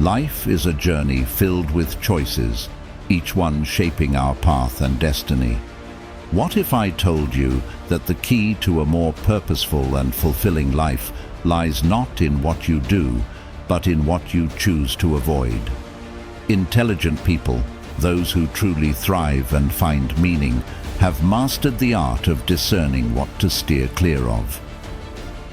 Life is a journey filled with choices, each one shaping our path and destiny. What if I told you that the key to a more purposeful and fulfilling life lies not in what you do, but in what you choose to avoid? Intelligent people, those who truly thrive and find meaning, have mastered the art of discerning what to steer clear of.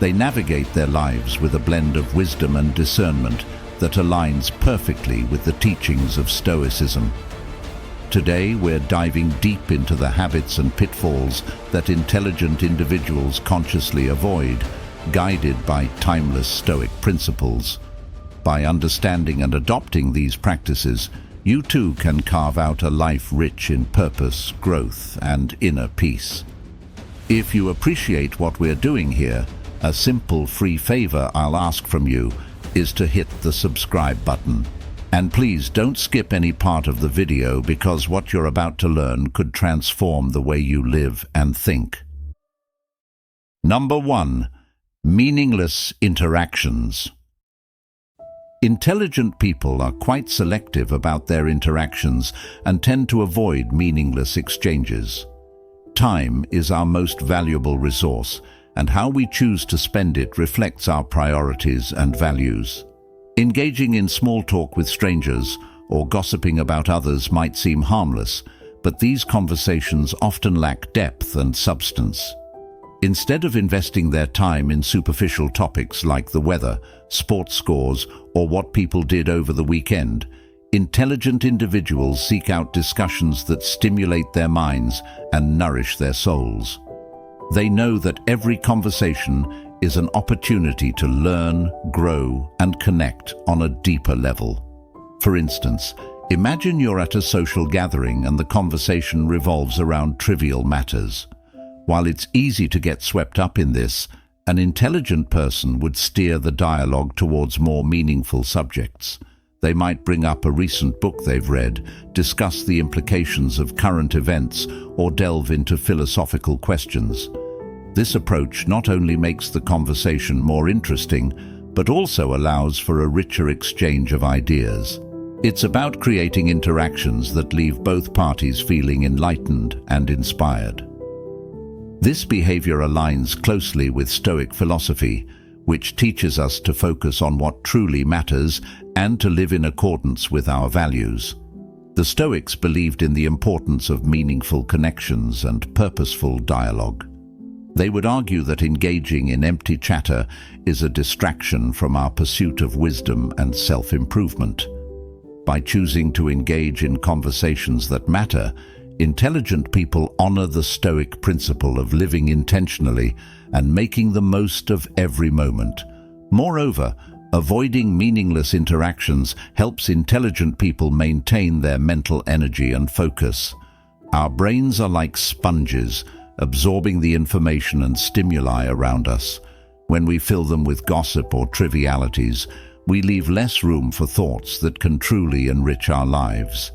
They navigate their lives with a blend of wisdom and discernment that aligns perfectly with the teachings of Stoicism. Today, we're diving deep into the habits and pitfalls that intelligent individuals consciously avoid, guided by timeless Stoic principles. By understanding and adopting these practices, you too can carve out a life rich in purpose, growth, and inner peace. If you appreciate what we're doing here, a simple free favor I'll ask from you is to hit the subscribe button. And please don't skip any part of the video, because what you're about to learn could transform the way you live and think. Number 1. Meaningless interactions. Intelligent people are quite selective about their interactions and tend to avoid meaningless exchanges. Time is our most valuable resource, and how we choose to spend it reflects our priorities and values. Engaging in small talk with strangers or gossiping about others might seem harmless, but these conversations often lack depth and substance. Instead of investing their time in superficial topics like the weather, sports scores, or what people did over the weekend, intelligent individuals seek out discussions that stimulate their minds and nourish their souls. They know that every conversation is an opportunity to learn, grow, and connect on a deeper level. For instance, imagine you're at a social gathering and the conversation revolves around trivial matters. While it's easy to get swept up in this, an intelligent person would steer the dialogue towards more meaningful subjects. They might bring up a recent book they've read, discuss the implications of current events, or delve into philosophical questions. This approach not only makes the conversation more interesting, but also allows for a richer exchange of ideas. It's about creating interactions that leave both parties feeling enlightened and inspired. This behavior aligns closely with Stoic philosophy, which teaches us to focus on what truly matters and to live in accordance with our values. The Stoics believed in the importance of meaningful connections and purposeful dialogue. They would argue that engaging in empty chatter is a distraction from our pursuit of wisdom and self-improvement. By choosing to engage in conversations that matter, intelligent people honor the Stoic principle of living intentionally and making the most of every moment. Moreover, avoiding meaningless interactions helps intelligent people maintain their mental energy and focus. Our brains are like sponges, absorbing the information and stimuli around us. When we fill them with gossip or trivialities, we leave less room for thoughts that can truly enrich our lives.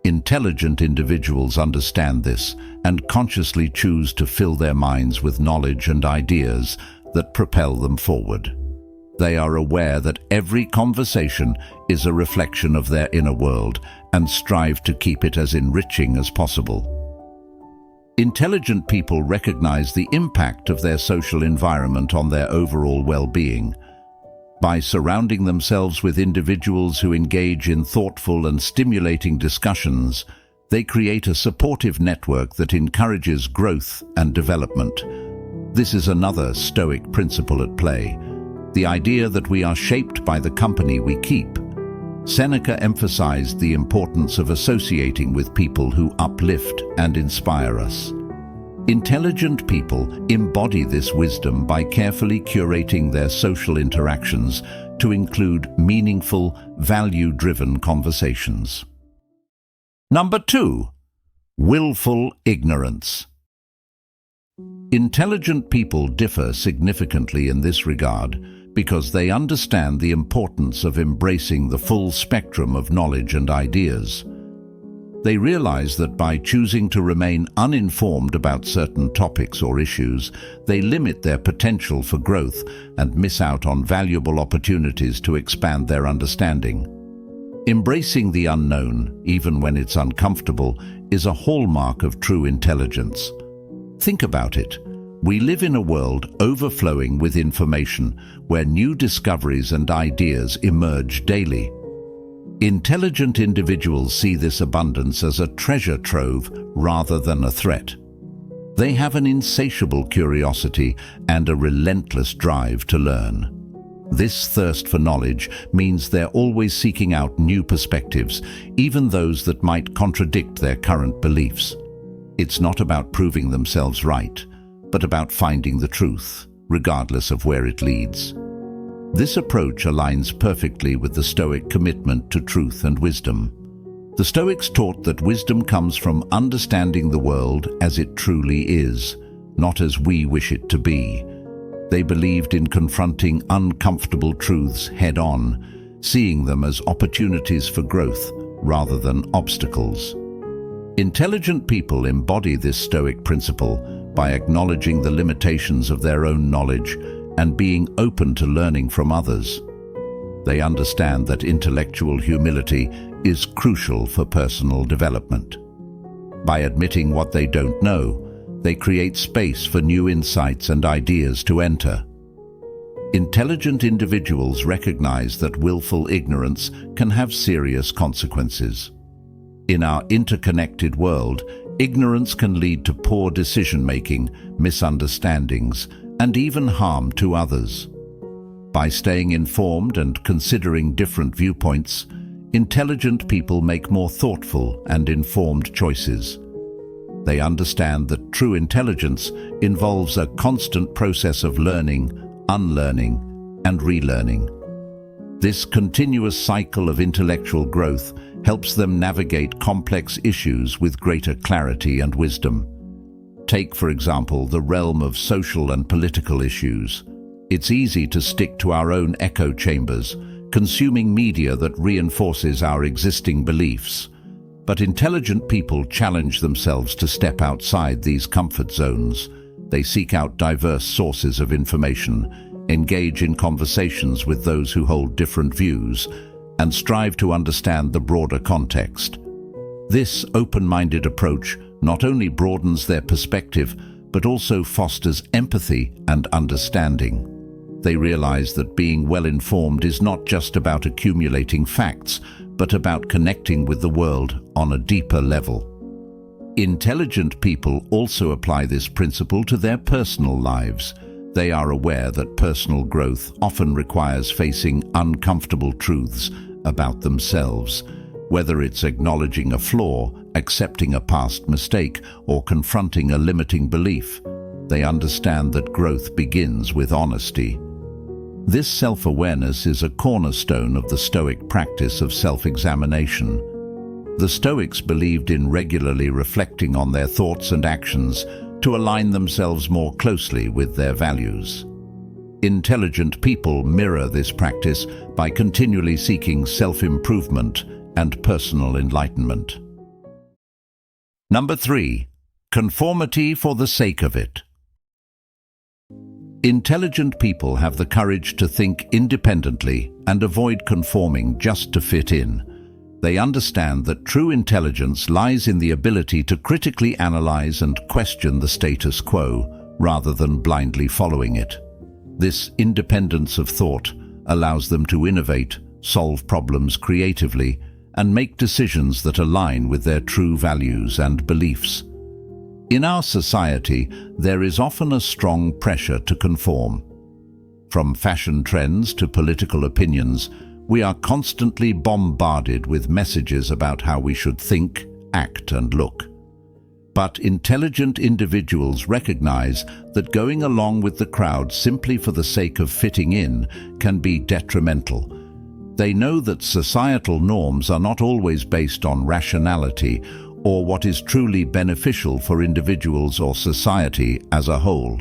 Intelligent individuals understand this and consciously choose to fill their minds with knowledge and ideas that propel them forward. They are aware that every conversation is a reflection of their inner world and strive to keep it as enriching as possible. Intelligent people recognize the impact of their social environment on their overall well-being. By surrounding themselves with individuals who engage in thoughtful and stimulating discussions, they create a supportive network that encourages growth and development. This is another Stoic principle at play, the idea that we are shaped by the company we keep. Seneca emphasized the importance of associating with people who uplift and inspire us. Intelligent people embody this wisdom by carefully curating their social interactions to include meaningful, value-driven conversations. Number 2. Willful ignorance. Intelligent people differ significantly in this regard because they understand the importance of embracing the full spectrum of knowledge and ideas. They realize that by choosing to remain uninformed about certain topics or issues, they limit their potential for growth and miss out on valuable opportunities to expand their understanding. Embracing the unknown, even when it's uncomfortable, is a hallmark of true intelligence. Think about it. We live in a world overflowing with information, where new discoveries and ideas emerge daily. Intelligent individuals see this abundance as a treasure trove rather than a threat. They have an insatiable curiosity and a relentless drive to learn. This thirst for knowledge means they're always seeking out new perspectives, even those that might contradict their current beliefs. It's not about proving themselves right, but about finding the truth, regardless of where it leads. This approach aligns perfectly with the Stoic commitment to truth and wisdom. The Stoics taught that wisdom comes from understanding the world as it truly is, not as we wish it to be. They believed in confronting uncomfortable truths head-on, seeing them as opportunities for growth rather than obstacles. Intelligent people embody this Stoic principle by acknowledging the limitations of their own knowledge and being open to learning from others. They understand that intellectual humility is crucial for personal development. By admitting what they don't know, they create space for new insights and ideas to enter. Intelligent individuals recognize that willful ignorance can have serious consequences. In our interconnected world, ignorance can lead to poor decision-making, misunderstandings, and even harm to others. By staying informed and considering different viewpoints, intelligent people make more thoughtful and informed choices. They understand that true intelligence involves a constant process of learning, unlearning, and relearning. This continuous cycle of intellectual growth helps them navigate complex issues with greater clarity and wisdom. Take, for example, the realm of social and political issues. It's easy to stick to our own echo chambers, consuming media that reinforces our existing beliefs. But intelligent people challenge themselves to step outside these comfort zones. They seek out diverse sources of information, engage in conversations with those who hold different views, and strive to understand the broader context. This open-minded approach not only broadens their perspective, but also fosters empathy and understanding. They realize that being well-informed is not just about accumulating facts, but about connecting with the world on a deeper level. Intelligent people also apply this principle to their personal lives. They are aware that personal growth often requires facing uncomfortable truths about themselves. Whether it's acknowledging a flaw, accepting a past mistake, or confronting a limiting belief, they understand that growth begins with honesty. This self-awareness is a cornerstone of the Stoic practice of self-examination. The Stoics believed in regularly reflecting on their thoughts and actions to align themselves more closely with their values. Intelligent people mirror this practice by continually seeking self-improvement and personal enlightenment. Number 3. Conformity for the sake of it. Intelligent people have the courage to think independently and avoid conforming just to fit in. They understand that true intelligence lies in the ability to critically analyze and question the status quo, rather than blindly following it. This independence of thought allows them to innovate, solve problems creatively, and make decisions that align with their true values and beliefs. In our society, there is often a strong pressure to conform. From fashion trends to political opinions, we are constantly bombarded with messages about how we should think, act, and look. But intelligent individuals recognize that going along with the crowd simply for the sake of fitting in can be detrimental. They know that societal norms are not always based on rationality or what is truly beneficial for individuals or society as a whole.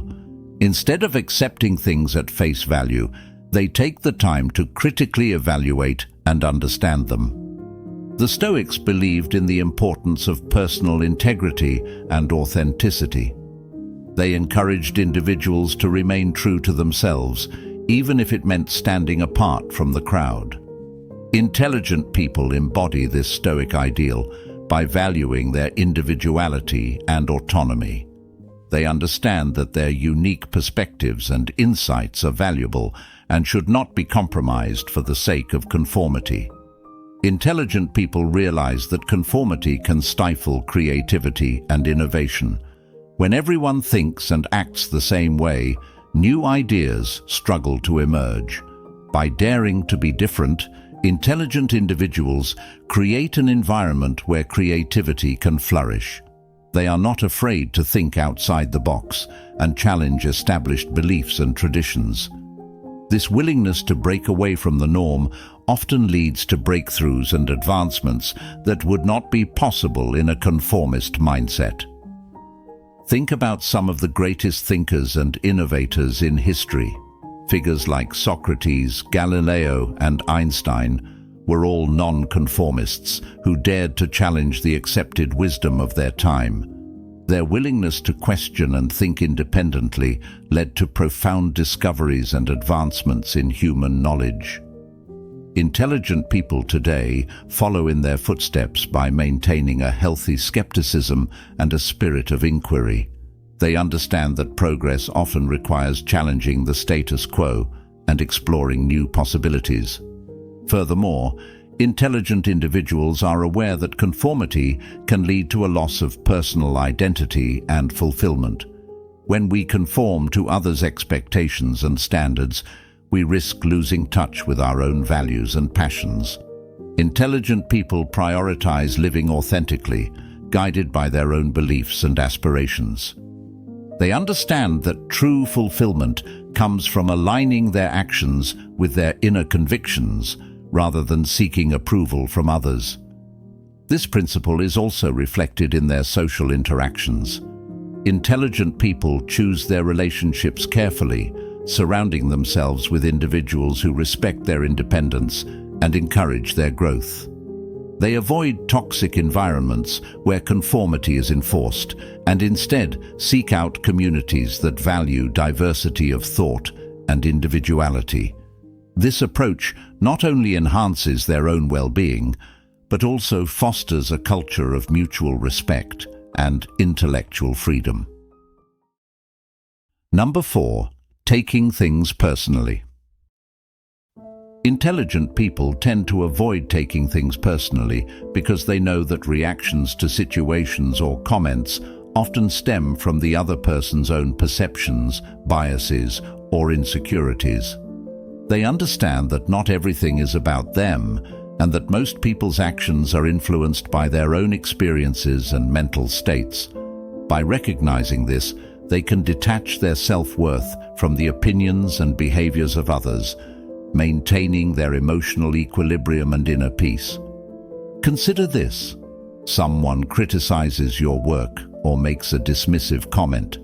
Instead of accepting things at face value, they take the time to critically evaluate and understand them. The Stoics believed in the importance of personal integrity and authenticity. They encouraged individuals to remain true to themselves, even if it meant standing apart from the crowd. Intelligent people embody this Stoic ideal by valuing their individuality and autonomy. They understand that their unique perspectives and insights are valuable and should not be compromised for the sake of conformity. Intelligent people realize that conformity can stifle creativity and innovation. When everyone thinks and acts the same way, new ideas struggle to emerge. By daring to be different, intelligent individuals create an environment where creativity can flourish. They are not afraid to think outside the box and challenge established beliefs and traditions. This willingness to break away from the norm often leads to breakthroughs and advancements that would not be possible in a conformist mindset. Think about some of the greatest thinkers and innovators in history. Figures like Socrates, Galileo, and Einstein were all non-conformists who dared to challenge the accepted wisdom of their time. Their willingness to question and think independently led to profound discoveries and advancements in human knowledge. Intelligent people today follow in their footsteps by maintaining a healthy skepticism and a spirit of inquiry. They understand that progress often requires challenging the status quo and exploring new possibilities. Furthermore, intelligent individuals are aware that conformity can lead to a loss of personal identity and fulfillment. When we conform to others' expectations and standards, we risk losing touch with our own values and passions. Intelligent people prioritize living authentically, guided by their own beliefs and aspirations. They understand that true fulfillment comes from aligning their actions with their inner convictions rather than seeking approval from others. This principle is also reflected in their social interactions. Intelligent people choose their relationships carefully, surrounding themselves with individuals who respect their independence and encourage their growth. They avoid toxic environments where conformity is enforced and instead seek out communities that value diversity of thought and individuality. This approach not only enhances their own well-being, but also fosters a culture of mutual respect and intellectual freedom. Number 4. Taking things personally. Intelligent people tend to avoid taking things personally because they know that reactions to situations or comments often stem from the other person's own perceptions, biases, or insecurities. They understand that not everything is about them, and that most people's actions are influenced by their own experiences and mental states. By recognizing this, they can detach their self-worth from the opinions and behaviors of others, maintaining their emotional equilibrium and inner peace. Consider this. Someone criticizes your work or makes a dismissive comment.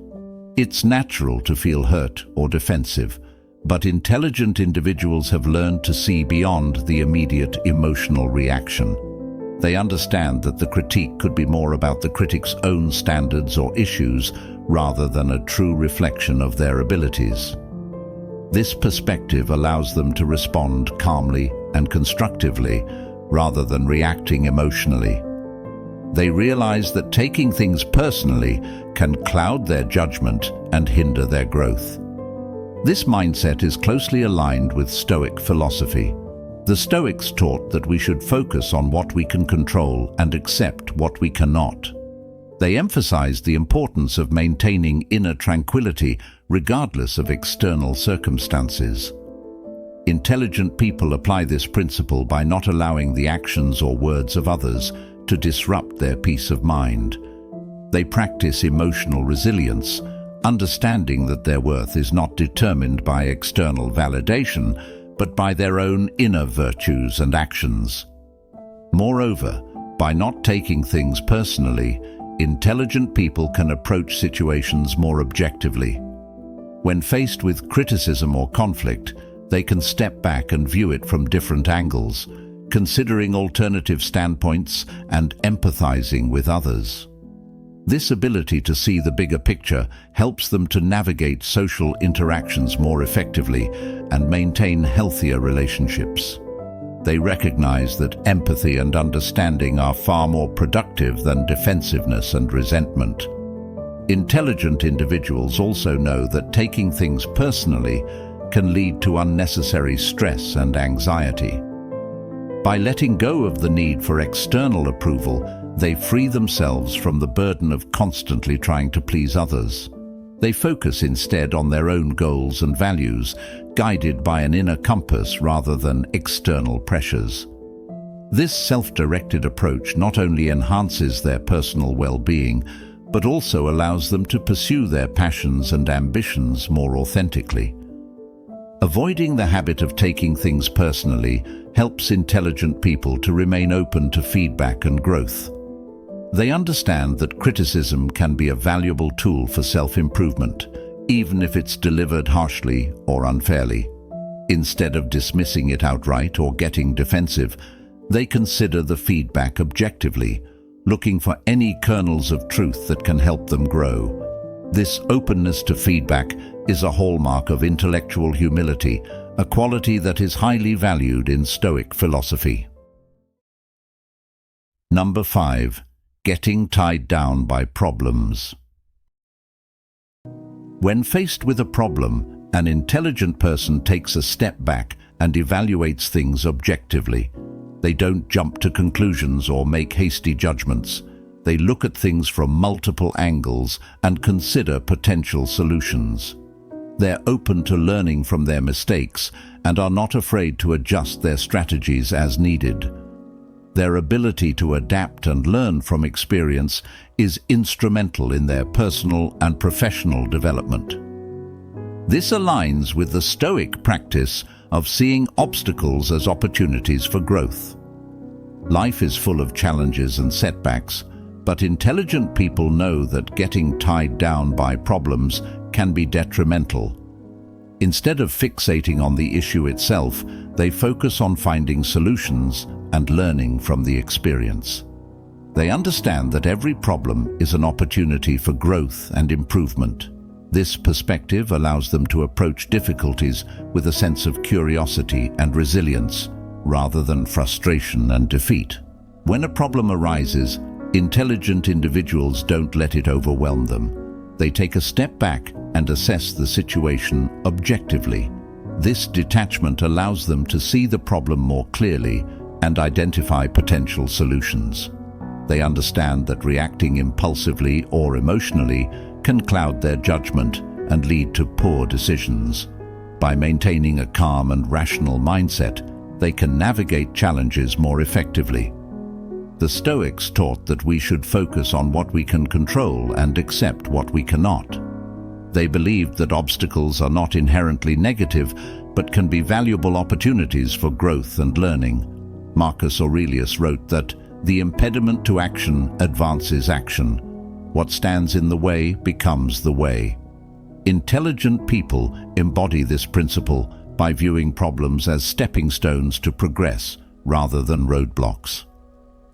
It's natural to feel hurt or defensive, but intelligent individuals have learned to see beyond the immediate emotional reaction. They understand that the critique could be more about the critic's own standards or issues rather than a true reflection of their abilities. This perspective allows them to respond calmly and constructively rather than reacting emotionally. They realize that taking things personally can cloud their judgment and hinder their growth. This mindset is closely aligned with Stoic philosophy. The Stoics taught that we should focus on what we can control and accept what we cannot. They emphasized the importance of maintaining inner tranquility regardless of external circumstances. Intelligent people apply this principle by not allowing the actions or words of others to disrupt their peace of mind. They practice emotional resilience, understanding that their worth is not determined by external validation, but by their own inner virtues and actions. Moreover, by not taking things personally, intelligent people can approach situations more objectively. When faced with criticism or conflict, they can step back and view it from different angles, considering alternative standpoints and empathizing with others. This ability to see the bigger picture helps them to navigate social interactions more effectively and maintain healthier relationships. They recognize that empathy and understanding are far more productive than defensiveness and resentment. Intelligent individuals also know that taking things personally can lead to unnecessary stress and anxiety. By letting go of the need for external approval, they free themselves from the burden of constantly trying to please others. They focus instead on their own goals and values, guided by an inner compass rather than external pressures. This self-directed approach not only enhances their personal well-being, but also allows them to pursue their passions and ambitions more authentically. Avoiding the habit of taking things personally helps intelligent people to remain open to feedback and growth. They understand that criticism can be a valuable tool for self-improvement, even if it's delivered harshly or unfairly. Instead of dismissing it outright or getting defensive, they consider the feedback objectively, looking for any kernels of truth that can help them grow. This openness to feedback is a hallmark of intellectual humility, a quality that is highly valued in Stoic philosophy. Number 5. Getting tied down by problems. When faced with a problem, an intelligent person takes a step back and evaluates things objectively. They don't jump to conclusions or make hasty judgments. They look at things from multiple angles and consider potential solutions. They're open to learning from their mistakes and are not afraid to adjust their strategies as needed. Their ability to adapt and learn from experience is instrumental in their personal and professional development. This aligns with the Stoic practice of seeing obstacles as opportunities for growth. Life is full of challenges and setbacks, but intelligent people know that getting tied down by problems can be detrimental. Instead of fixating on the issue itself, they focus on finding solutions and learning from the experience. They understand that every problem is an opportunity for growth and improvement. This perspective allows them to approach difficulties with a sense of curiosity and resilience, rather than frustration and defeat. When a problem arises, intelligent individuals don't let it overwhelm them. They take a step back and assess the situation objectively. This detachment allows them to see the problem more clearly and identify potential solutions. They understand that reacting impulsively or emotionally can cloud their judgment and lead to poor decisions. By maintaining a calm and rational mindset, they can navigate challenges more effectively. The Stoics taught that we should focus on what we can control and accept what we cannot. They believed that obstacles are not inherently negative, but can be valuable opportunities for growth and learning. Marcus Aurelius wrote that the impediment to action advances action. What stands in the way becomes the way. Intelligent people embody this principle by viewing problems as stepping stones to progress rather than roadblocks.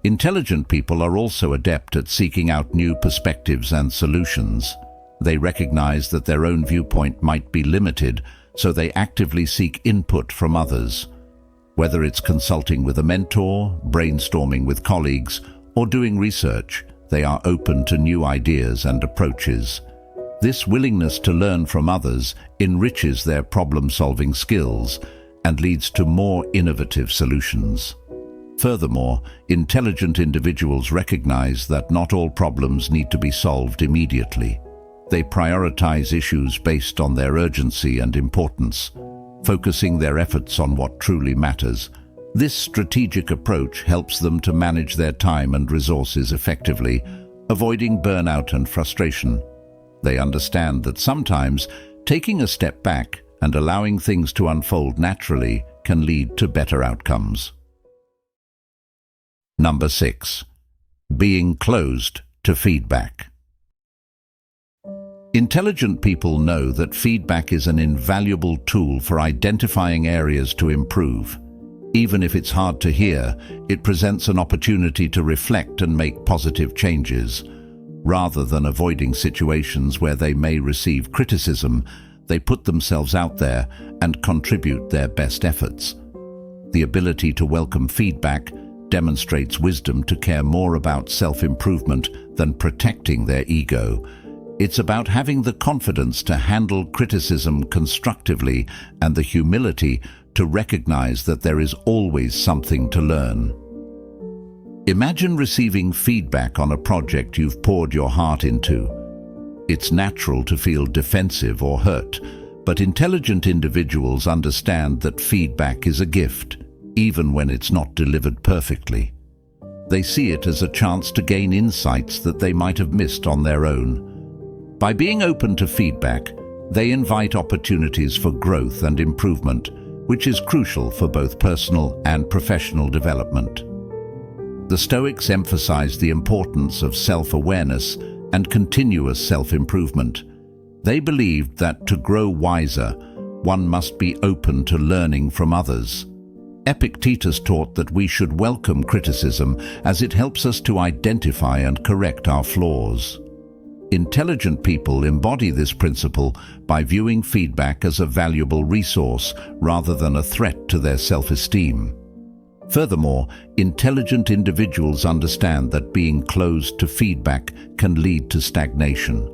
Intelligent people are also adept at seeking out new perspectives and solutions. They recognize that their own viewpoint might be limited, so they actively seek input from others. Whether it's consulting with a mentor, brainstorming with colleagues, or doing research, they are open to new ideas and approaches. This willingness to learn from others enriches their problem-solving skills and leads to more innovative solutions. Furthermore, intelligent individuals recognize that not all problems need to be solved immediately. They prioritize issues based on their urgency and importance, focusing their efforts on what truly matters. This strategic approach helps them to manage their time and resources effectively, avoiding burnout and frustration. They understand that sometimes taking a step back and allowing things to unfold naturally can lead to better outcomes. Number 6. Being closed to feedback. Intelligent people know that feedback is an invaluable tool for identifying areas to improve. Even if it's hard to hear, it presents an opportunity to reflect and make positive changes. Rather than avoiding situations where they may receive criticism, they put themselves out there and contribute their best efforts. The ability to welcome feedback demonstrates wisdom to care more about self-improvement than protecting their ego. It's about having the confidence to handle criticism constructively and the humility to recognize that there is always something to learn. Imagine receiving feedback on a project you've poured your heart into. It's natural to feel defensive or hurt, but intelligent individuals understand that feedback is a gift, even when it's not delivered perfectly. They see it as a chance to gain insights that they might have missed on their own. By being open to feedback, they invite opportunities for growth and improvement, which is crucial for both personal and professional development. The Stoics emphasize the importance of self-awareness and continuous self-improvement. They believed that to grow wiser, one must be open to learning from others. Epictetus taught that we should welcome criticism as it helps us to identify and correct our flaws. Intelligent people embody this principle by viewing feedback as a valuable resource rather than a threat to their self-esteem. Furthermore, intelligent individuals understand that being closed to feedback can lead to stagnation.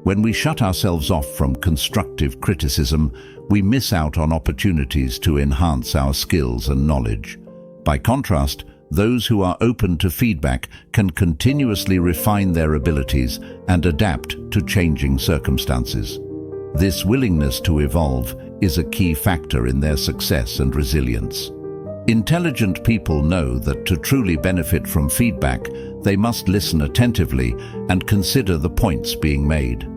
When we shut ourselves off from constructive criticism, we miss out on opportunities to enhance our skills and knowledge. By contrast, those who are open to feedback can continuously refine their abilities and adapt to changing circumstances. This willingness to evolve is a key factor in their success and resilience. Intelligent people know that to truly benefit from feedback, they must listen attentively and consider the points being made.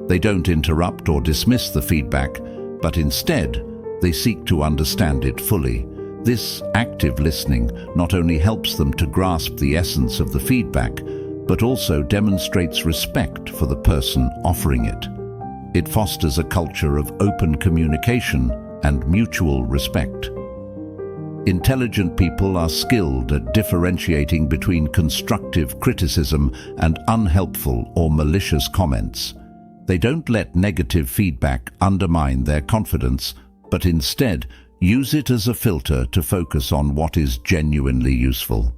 They don't interrupt or dismiss the feedback, but instead, they seek to understand it fully. This active listening not only helps them to grasp the essence of the feedback, but also demonstrates respect for the person offering it. It fosters a culture of open communication and mutual respect. Intelligent people are skilled at differentiating between constructive criticism and unhelpful or malicious comments. They don't let negative feedback undermine their confidence, but instead use it as a filter to focus on what is genuinely useful.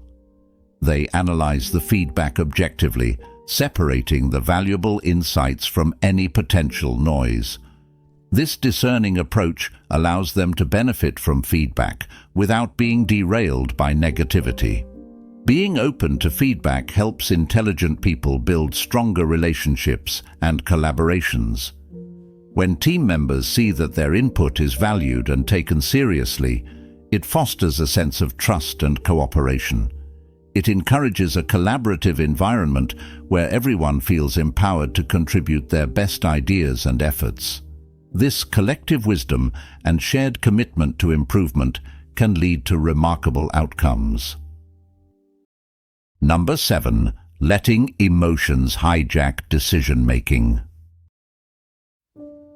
They analyze the feedback objectively, separating the valuable insights from any potential noise. This discerning approach allows them to benefit from feedback without being derailed by negativity. Being open to feedback helps intelligent people build stronger relationships and collaborations. When team members see that their input is valued and taken seriously, it fosters a sense of trust and cooperation. It encourages a collaborative environment where everyone feels empowered to contribute their best ideas and efforts. This collective wisdom and shared commitment to improvement can lead to remarkable outcomes. Number 7. Letting emotions hijack decision-making.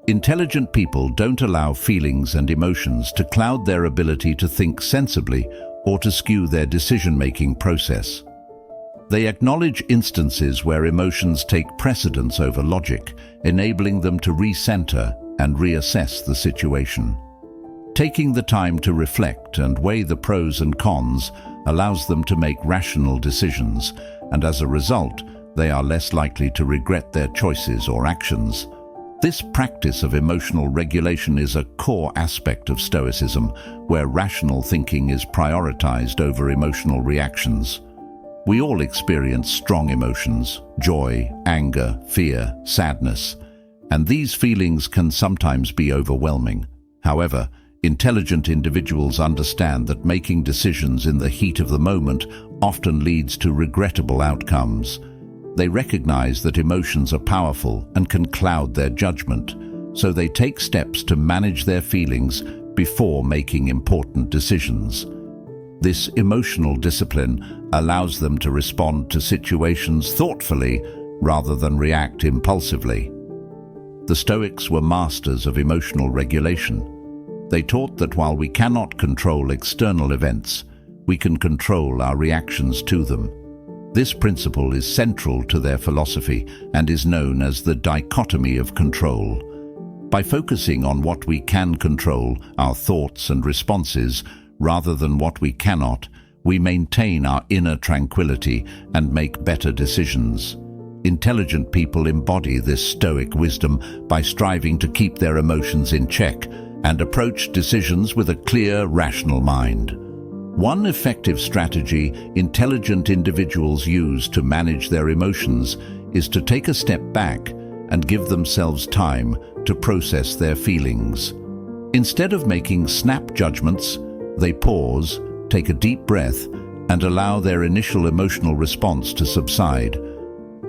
Intelligent people don't allow feelings and emotions to cloud their ability to think sensibly or to skew their decision-making process. They acknowledge instances where emotions take precedence over logic, enabling them to recenter and reassess the situation. Taking the time to reflect and weigh the pros and cons allows them to make rational decisions, and as a result, they are less likely to regret their choices or actions. This practice of emotional regulation is a core aspect of Stoicism, where rational thinking is prioritized over emotional reactions. We all experience strong emotions: joy, anger, fear, sadness, and these feelings can sometimes be overwhelming. However, intelligent individuals understand that making decisions in the heat of the moment often leads to regrettable outcomes. They recognize that emotions are powerful and can cloud their judgment, so they take steps to manage their feelings before making important decisions. This emotional discipline allows them to respond to situations thoughtfully rather than react impulsively. The Stoics were masters of emotional regulation. They taught that while we cannot control external events, we can control our reactions to them. This principle is central to their philosophy and is known as the dichotomy of control. By focusing on what we can control, our thoughts and responses, rather than what we cannot, we maintain our inner tranquility and make better decisions. Intelligent people embody this Stoic wisdom by striving to keep their emotions in check and approach decisions with a clear, rational mind. One effective strategy intelligent individuals use to manage their emotions is to take a step back and give themselves time to process their feelings. Instead of making snap judgments, they pause, take a deep breath, and allow their initial emotional response to subside.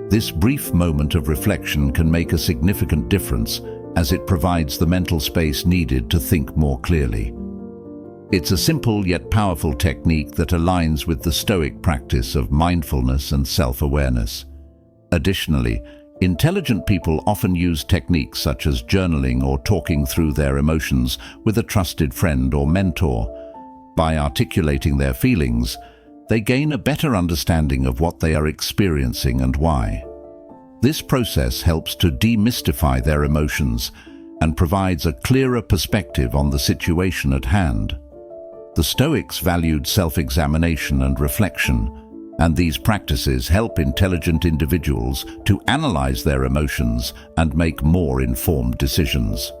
This brief moment of reflection can make a significant difference, as it provides the mental space needed to think more clearly. It's a simple yet powerful technique that aligns with the Stoic practice of mindfulness and self-awareness. Additionally, intelligent people often use techniques such as journaling or talking through their emotions with a trusted friend or mentor. By articulating their feelings, they gain a better understanding of what they are experiencing and why. This process helps to demystify their emotions and provides a clearer perspective on the situation at hand. The Stoics valued self-examination and reflection, and these practices help intelligent individuals to analyze their emotions and make more informed decisions.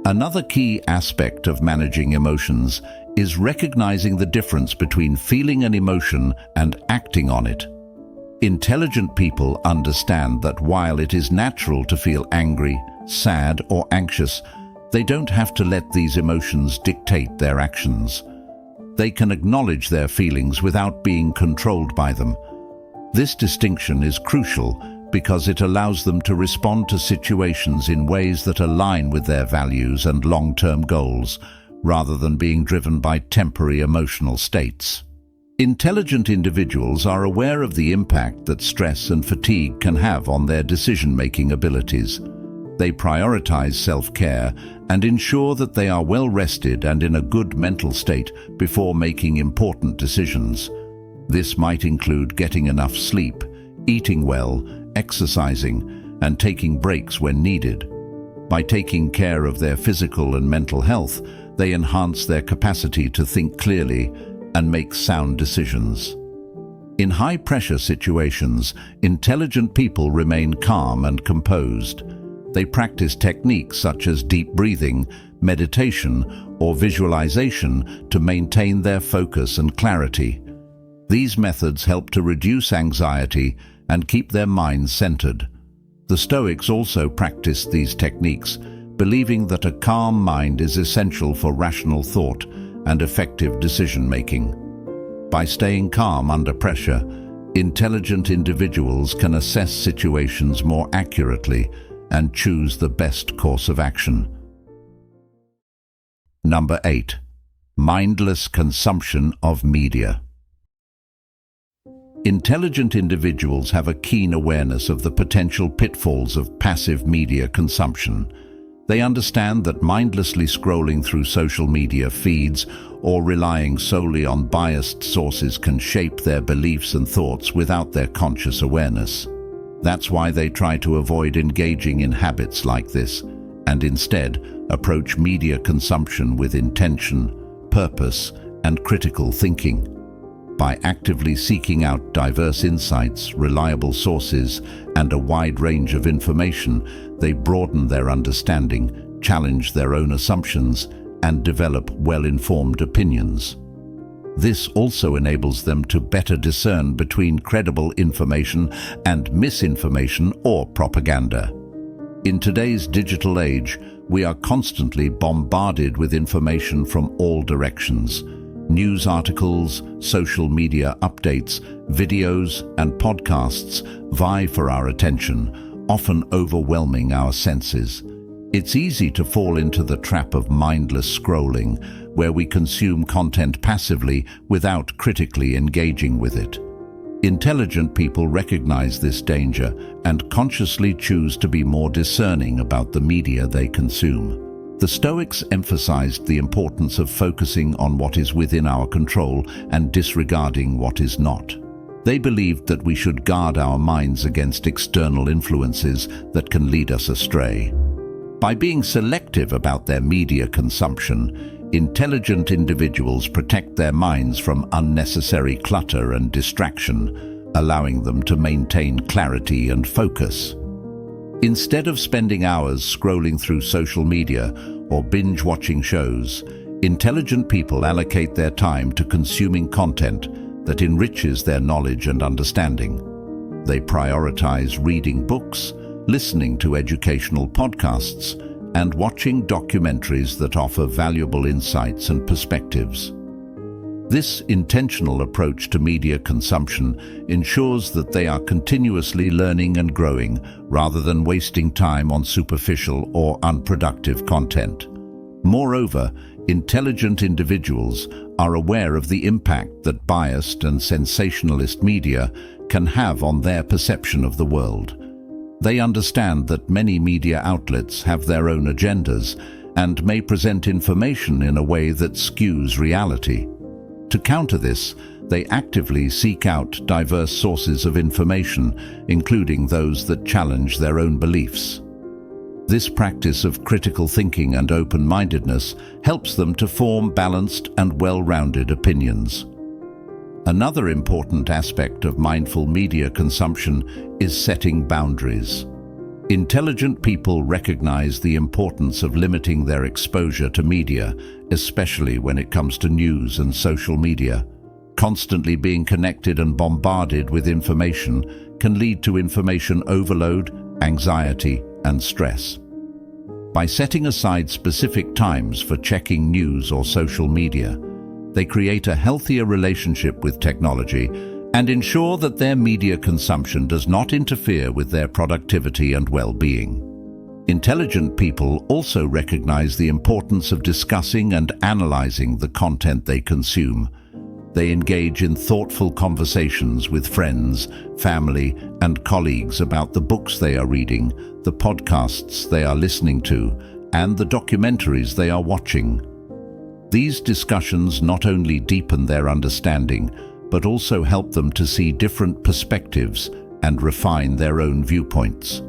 Another key aspect of managing emotions is recognizing the difference between feeling an emotion and acting on it. Intelligent people understand that while it is natural to feel angry, sad, or anxious, they don't have to let these emotions dictate their actions. They can acknowledge their feelings without being controlled by them. This distinction is crucial because it allows them to respond to situations in ways that align with their values and long-term goals, rather than being driven by temporary emotional states. Intelligent individuals are aware of the impact that stress and fatigue can have on their decision-making abilities. They prioritize self-care and ensure that they are well rested and in a good mental state before making important decisions. This might include getting enough sleep, eating well, exercising, and taking breaks when needed. By taking care of their physical and mental health, they enhance their capacity to think clearly and make sound decisions. In high-pressure situations, intelligent people remain calm and composed. They practice techniques such as deep breathing, meditation, or visualization to maintain their focus and clarity. These methods help to reduce anxiety and keep their minds centered. The Stoics also practiced these techniques, believing that a calm mind is essential for rational thought and effective decision-making. By staying calm under pressure, intelligent individuals can assess situations more accurately and choose the best course of action. Number 8. Mindless consumption of media. Intelligent individuals have a keen awareness of the potential pitfalls of passive media consumption. They understand that mindlessly scrolling through social media feeds or relying solely on biased sources can shape their beliefs and thoughts without their conscious awareness. That's why they try to avoid engaging in habits like this, and instead approach media consumption with intention, purpose, and critical thinking. By actively seeking out diverse insights, reliable sources, and a wide range of information, they broaden their understanding, challenge their own assumptions, and develop well-informed opinions. This also enables them to better discern between credible information and misinformation or propaganda. In today's digital age, we are constantly bombarded with information from all directions. News articles, social media updates, videos, and podcasts vie for our attention, often overwhelming our senses. It's easy to fall into the trap of mindless scrolling, where we consume content passively without critically engaging with it. Intelligent people recognize this danger and consciously choose to be more discerning about the media they consume. The Stoics emphasized the importance of focusing on what is within our control and disregarding what is not. They believed that we should guard our minds against external influences that can lead us astray. By being selective about their media consumption, intelligent individuals protect their minds from unnecessary clutter and distraction, allowing them to maintain clarity and focus. Instead of spending hours scrolling through social media or binge-watching shows, intelligent people allocate their time to consuming content that enriches their knowledge and understanding. They prioritize reading books, listening to educational podcasts, and watching documentaries that offer valuable insights and perspectives. This intentional approach to media consumption ensures that they are continuously learning and growing rather than wasting time on superficial or unproductive content. Moreover, intelligent individuals are aware of the impact that biased and sensationalist media can have on their perception of the world. They understand that many media outlets have their own agendas and may present information in a way that skews reality. To counter this, they actively seek out diverse sources of information, including those that challenge their own beliefs. This practice of critical thinking and open-mindedness helps them to form balanced and well-rounded opinions. Another important aspect of mindful media consumption is setting boundaries. Intelligent people recognize the importance of limiting their exposure to media, especially when it comes to news and social media. Constantly being connected and bombarded with information can lead to information overload, anxiety, and stress. By setting aside specific times for checking news or social media, they create a healthier relationship with technology and ensure that their media consumption does not interfere with their productivity and well-being. Intelligent people also recognize the importance of discussing and analyzing the content they consume. They engage in thoughtful conversations with friends, family, and colleagues about the books they are reading, the podcasts they are listening to, and the documentaries they are watching. These discussions not only deepen their understanding, but also help them to see different perspectives and refine their own viewpoints.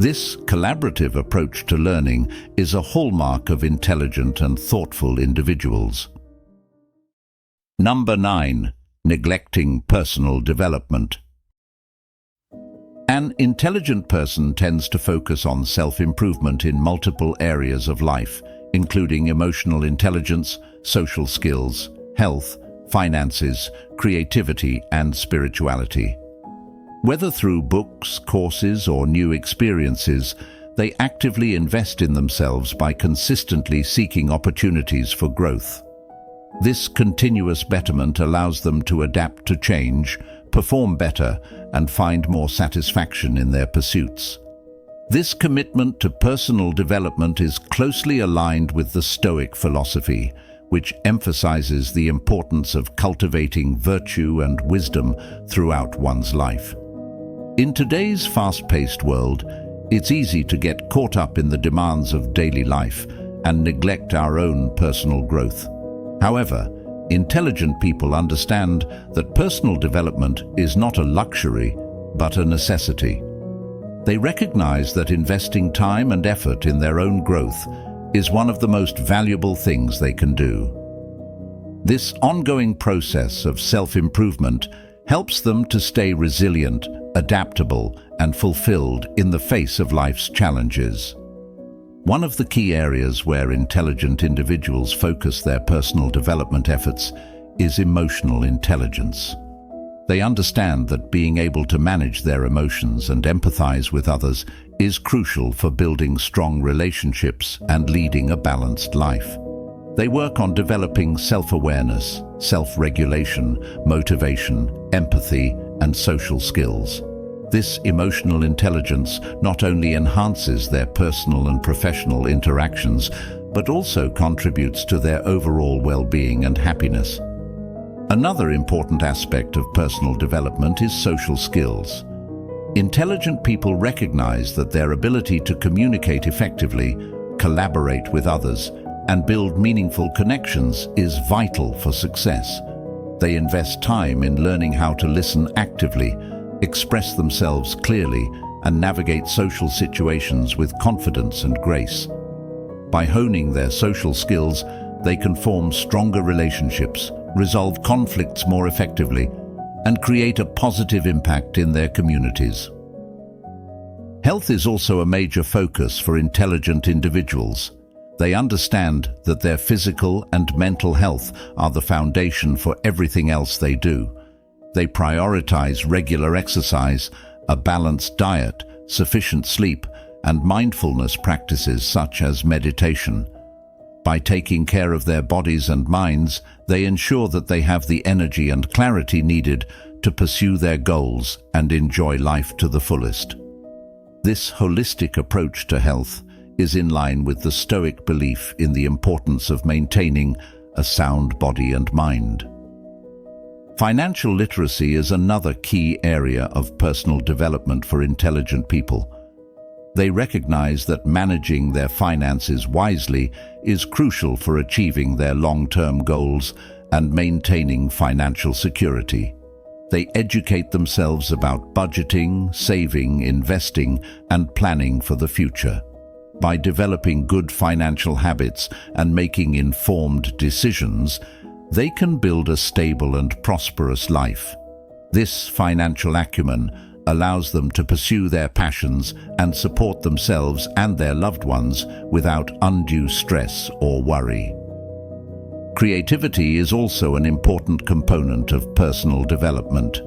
This collaborative approach to learning is a hallmark of intelligent and thoughtful individuals. Number 9. Neglecting personal development. An intelligent person tends to focus on self-improvement in multiple areas of life, including emotional intelligence, social skills, health, finances, creativity, and spirituality. Whether through books, courses, or new experiences, they actively invest in themselves by consistently seeking opportunities for growth. This continuous betterment allows them to adapt to change, perform better, and find more satisfaction in their pursuits. This commitment to personal development is closely aligned with the Stoic philosophy, which emphasizes the importance of cultivating virtue and wisdom throughout one's life. In today's fast-paced world, it's easy to get caught up in the demands of daily life and neglect our own personal growth. However, intelligent people understand that personal development is not a luxury, but a necessity. They recognize that investing time and effort in their own growth is one of the most valuable things they can do. This ongoing process of self-improvement helps them to stay resilient, adaptable, and fulfilled in the face of life's challenges. One of the key areas where intelligent individuals focus their personal development efforts is emotional intelligence. They understand that being able to manage their emotions and empathize with others is crucial for building strong relationships and leading a balanced life. They work on developing self-awareness, self-regulation, motivation, empathy, and social skills. This emotional intelligence not only enhances their personal and professional interactions, but also contributes to their overall well-being and happiness. Another important aspect of personal development is social skills. Intelligent people recognize that their ability to communicate effectively, collaborate with others, and build meaningful connections is vital for success. They invest time in learning how to listen actively, express themselves clearly, and navigate social situations with confidence and grace. By honing their social skills, They can form stronger relationships, resolve conflicts more effectively, and create a positive impact in their communities. Health is also a major focus for intelligent individuals. They understand that their physical and mental health are the foundation for everything else they do. They prioritize regular exercise, a balanced diet, sufficient sleep, and mindfulness practices such as meditation. By taking care of their bodies and minds, they ensure that they have the energy and clarity needed to pursue their goals and enjoy life to the fullest. This holistic approach to health is in line with the Stoic belief in the importance of maintaining a sound body and mind. Financial literacy is another key area of personal development for intelligent people. They recognize that managing their finances wisely is crucial for achieving their long-term goals and maintaining financial security. They educate themselves about budgeting, saving, investing, and planning for the future. By developing good financial habits and making informed decisions, they can build a stable and prosperous life. This financial acumen allows them to pursue their passions and support themselves and their loved ones without undue stress or worry. Creativity is also an important component of personal development.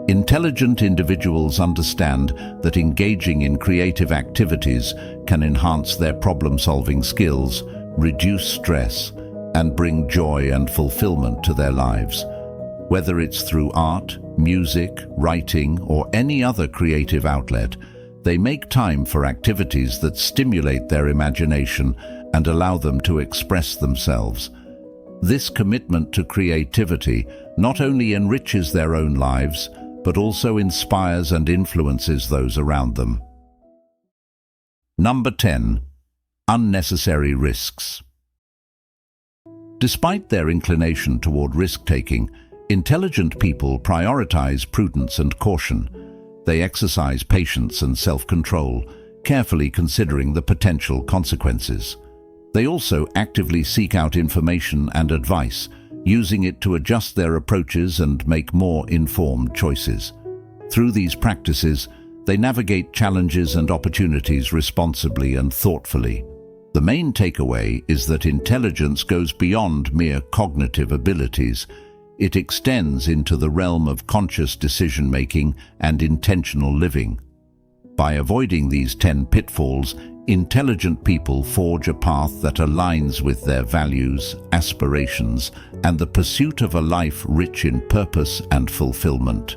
Intelligent individuals understand that engaging in creative activities can enhance their problem-solving skills, reduce stress, and bring joy and fulfillment to their lives. Whether it's through art, music, writing, or any other creative outlet, they make time for activities that stimulate their imagination and allow them to express themselves. This commitment to creativity not only enriches their own lives, but also inspires and influences those around them. Number 10. Unnecessary risks. Despite their inclination toward risk-taking, intelligent people prioritize prudence and caution. They exercise patience and self-control, carefully considering the potential consequences. They also actively seek out information and advice, using it to adjust their approaches and make more informed choices. Through these practices, they navigate challenges and opportunities responsibly and thoughtfully. The main takeaway is that intelligence goes beyond mere cognitive abilities. It extends into the realm of conscious decision-making and intentional living. By avoiding these 10 pitfalls, intelligent people forge a path that aligns with their values, aspirations, and the pursuit of a life rich in purpose and fulfillment.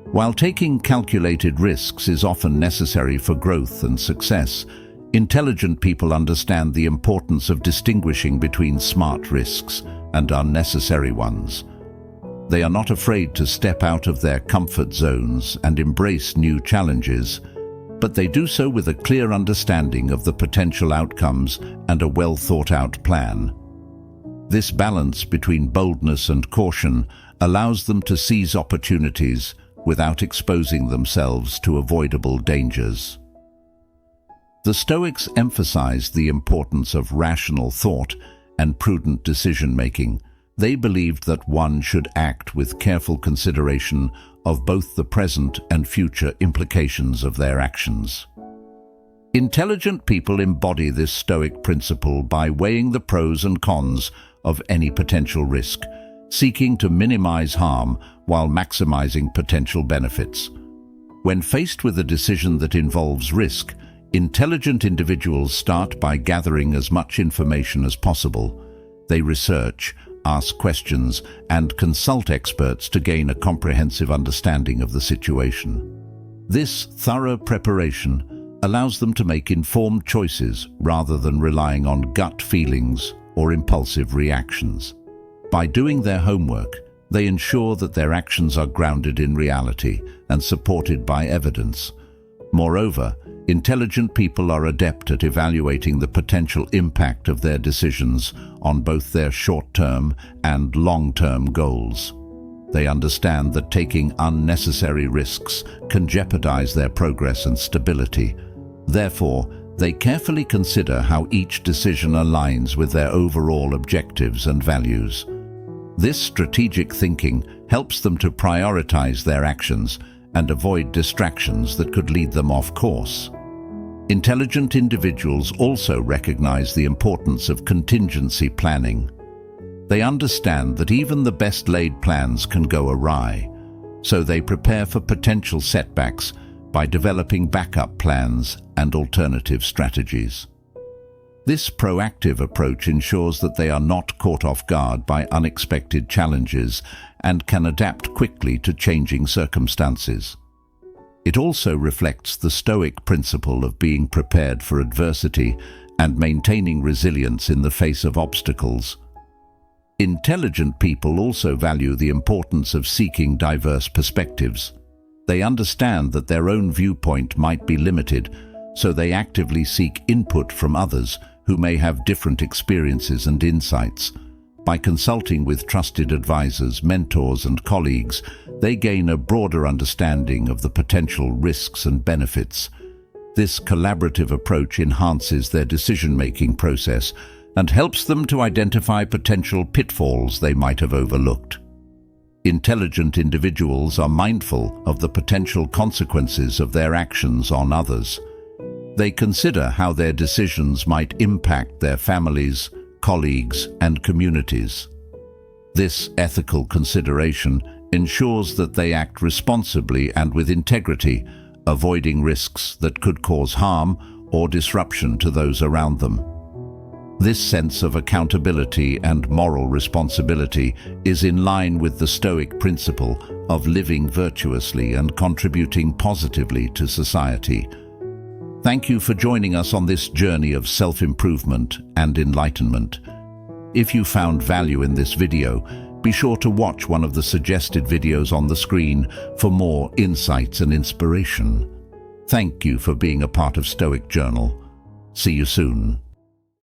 While taking calculated risks is often necessary for growth and success, intelligent people understand the importance of distinguishing between smart risks and unnecessary ones. They are not afraid to step out of their comfort zones and embrace new challenges, but they do so with a clear understanding of the potential outcomes and a well-thought-out plan. This balance between boldness and caution allows them to seize opportunities without exposing themselves to avoidable dangers. The Stoics emphasized the importance of rational thought and prudent decision-making. They believed that one should act with careful consideration of both the present and future implications of their actions. Intelligent people embody this Stoic principle by weighing the pros and cons of any potential risk, seeking to minimize harm while maximizing potential benefits. When faced with a decision that involves risk, intelligent individuals start by gathering as much information as possible. They research, ask questions, and consult experts to gain a comprehensive understanding of the situation. This thorough preparation allows them to make informed choices rather than relying on gut feelings or impulsive reactions. By doing their homework, they ensure that their actions are grounded in reality and supported by evidence. Moreover, intelligent people are adept at evaluating the potential impact of their decisions on both their short-term and long-term goals. They understand that taking unnecessary risks can jeopardize their progress and stability. Therefore, They carefully consider how each decision aligns with their overall objectives and values. This strategic thinking helps them to prioritize their actions and avoid distractions that could lead them off course. Intelligent individuals also recognize the importance of contingency planning. They understand that even the best-laid plans can go awry, so they prepare for potential setbacks by developing backup plans and alternative strategies. This proactive approach ensures that they are not caught off guard by unexpected challenges and can adapt quickly to changing circumstances. It also reflects the Stoic principle of being prepared for adversity and maintaining resilience in the face of obstacles. Intelligent people also value the importance of seeking diverse perspectives. They understand that their own viewpoint might be limited, so they actively seek input from others who may have different experiences and insights. By consulting with trusted advisors, mentors, and colleagues, they gain a broader understanding of the potential risks and benefits. This collaborative approach enhances their decision-making process and helps them to identify potential pitfalls they might have overlooked. Intelligent individuals are mindful of the potential consequences of their actions on others. They consider how their decisions might impact their families, colleagues, and communities. This ethical consideration ensures that they act responsibly and with integrity, avoiding risks that could cause harm or disruption to those around them. This sense of accountability and moral responsibility is in line with the Stoic principle of living virtuously and contributing positively to society. Thank you for joining us on this journey of self-improvement and enlightenment. If you found value in this video, be sure to watch one of the suggested videos on the screen for more insights and inspiration. Thank you for being a part of Stoic Journal. See you soon.